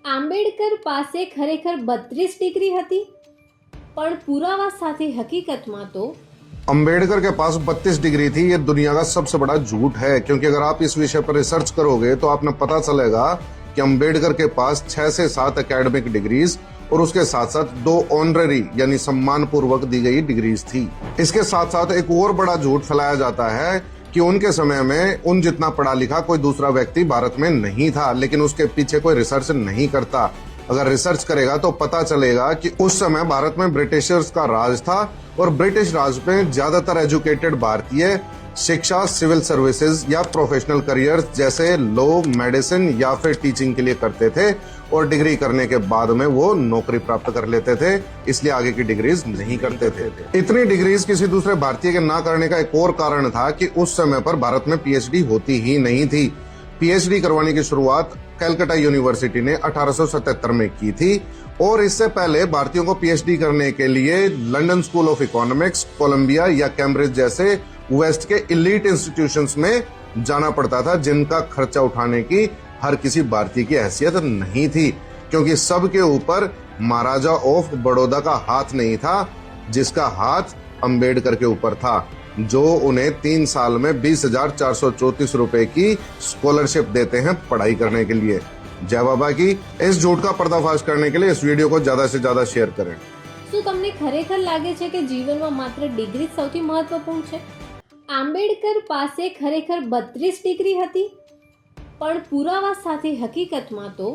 આંબેડકર પાસે ખરેખર 32 ડિગ્રી હતી, પણ પુરાવા સાથે હકીકતમાં તો अम्बेडकर के पास 32 डिग्री थी। ये दुनिया का सबसे बड़ा झूठ है, क्योंकि अगर आप इस विषय पर रिसर्च करोगे तो आपने पता चलेगा कि अम्बेडकर के पास 6 से 7 एकेडमिक डिग्रीज और उसके साथ साथ 2 ऑनररी यानी सम्मान पूर्वक दी गई डिग्रीज थी। इसके साथ साथ एक और बड़ा झूठ फैलाया जाता है कि उनके समय में उन जितना पढ़ा लिखा कोई दूसरा व्यक्ति भारत में नहीं था, लेकिन उसके पीछे कोई रिसर्च नहीं करता। अगर रिसर्च करेगा तो पता चलेगा कि उस समय भारत में ब्रिटिशर्स का राज था और ब्रिटिश राज में ज्यादातर एजुकेटेड भारतीय शिक्षा, सिविल सर्विसेज या प्रोफेशनल करियर जैसे लॉ, मेडिसिन या फिर टीचिंग के लिए करते थे और डिग्री करने के बाद में वो नौकरी प्राप्त कर लेते थे, इसलिए आगे की डिग्रीज नहीं करते थे। इतनी डिग्रीज किसी दूसरे भारतीय के ना करने का एक और कारण था कि उस समय पर भारत में पीएचडी होती ही नहीं थी। पीएचडी करवाने की शुरुआत कलकत्ता यूनिवर्सिटी ने 1877 में की थी और इससे पहले भारतीयों को पीएचडी करने के लिए London school of economics, Columbia या कैम्ब्रिज जैसे वेस्ट के इलीट इंस्टीट्यूशंस में जाना पड़ता था, जिनका खर्चा उठाने की हर किसी भारतीय की हैसियत नहीं थी, क्योंकि सबके ऊपर महाराजा ऑफ बड़ौदा का हाथ नहीं था, जिसका हाथ अम्बेडकर के ऊपर था, जो उन्हें 3 साल में 20,434 रुपए की स्कॉलरशिप देते हैं पढ़ाई करने के लिए। जय बाबा की। इस झूठ का पर्दाफाश करने के लिए इस वीडियो को ज्यादा से ज्यादा शेयर करें। શું તમને ખરેખર લાગે છે કે જીવનમાં માત્ર ડિગ્રી જ સૌથી મહત્વપૂર્ણ છે? આંબેડકર પાસે ખરેખર 32 ડિગ્રી હતી, પણ પુરાવા સાથે હકીકતમાં તો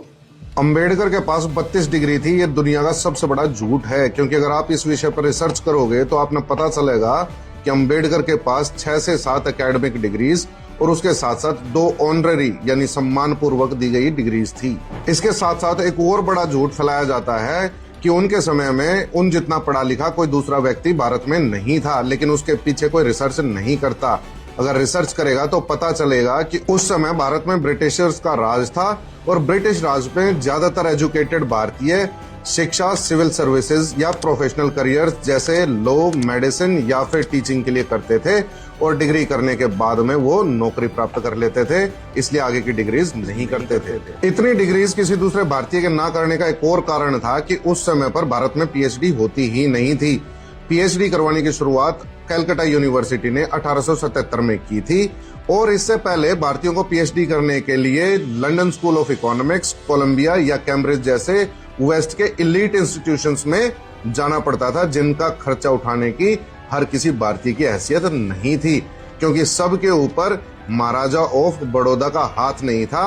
अम्बेडकर के पास 32 डिग्री थी। ये दुनिया का सबसे बड़ा झूठ है, क्योंकि अगर आप इस विषय पर रिसर्च करोगे तो आपने पता चलेगा कि अम्बेडकर के पास 6 से 7 एकेडमिक डिग्रीज और उसके साथ साथ 2 ऑनररी यानी सम्मान पूर्वक दी गई डिग्रीज थी। इसके साथ साथ एक और बड़ा झूठ फैलाया जाता है कि उनके समय में उन जितना पढ़ा लिखा कोई दूसरा व्यक्ति भारत में नहीं था, लेकिन उसके पीछे कोई रिसर्च नहीं करता। अगर रिसर्च करेगा तो पता चलेगा कि उस समय भारत में ब्रिटिशर्स का राज था और ब्रिटिश राज में ज्यादातर एजुकेटेड भारतीय शिक्षा, सिविल सर्विसेज या प्रोफेशनल करियर जैसे लॉ, मेडिसिन या फिर टीचिंग के लिए करते थे और डिग्री करने के बाद में वो नौकरी प्राप्त कर लेते थे, इसलिए आगे की डिग्रीज नहीं करते थे। इतनी डिग्रीज किसी दूसरे भारतीय के ना करने का एक और कारण था कि उस समय पर भारत में पीएचडी होती ही नहीं थी। पीएचडी करवाने की शुरुआत कलकत्ता यूनिवर्सिटी ने 1877 में की थी और इससे पहले भारतीयों को पीएचडी करने के लिए London school of economics, Columbia या कैम्ब्रिज जैसे वेस्ट के इलीट इंस्टीट्यूशंस में जाना पड़ता था, जिनका खर्चा उठाने की हर किसी भारतीय की हैसियत नहीं थी, क्योंकि सबके ऊपर महाराजा ऑफ बड़ौदा का हाथ नहीं था,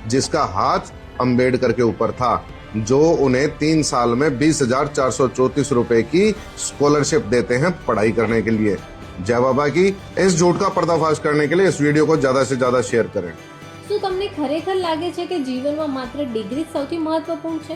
जिसका हाथ अम्बेडकर के ऊपर था, जो उन्हें 3 साल में 20,434 रुपए की स्कॉलरशिप देते हैं पढ़ाई करने के लिए। जय बाबा की। इस झूठ का पर्दाफाश करने के लिए इस वीडियो को ज्यादा से ज्यादा शेयर करें। શું તમને ખરેખર લાગે છે કે જીવનમાં માત્ર ડિગ્રી જ સૌથી મહત્વપૂર્ણ છે?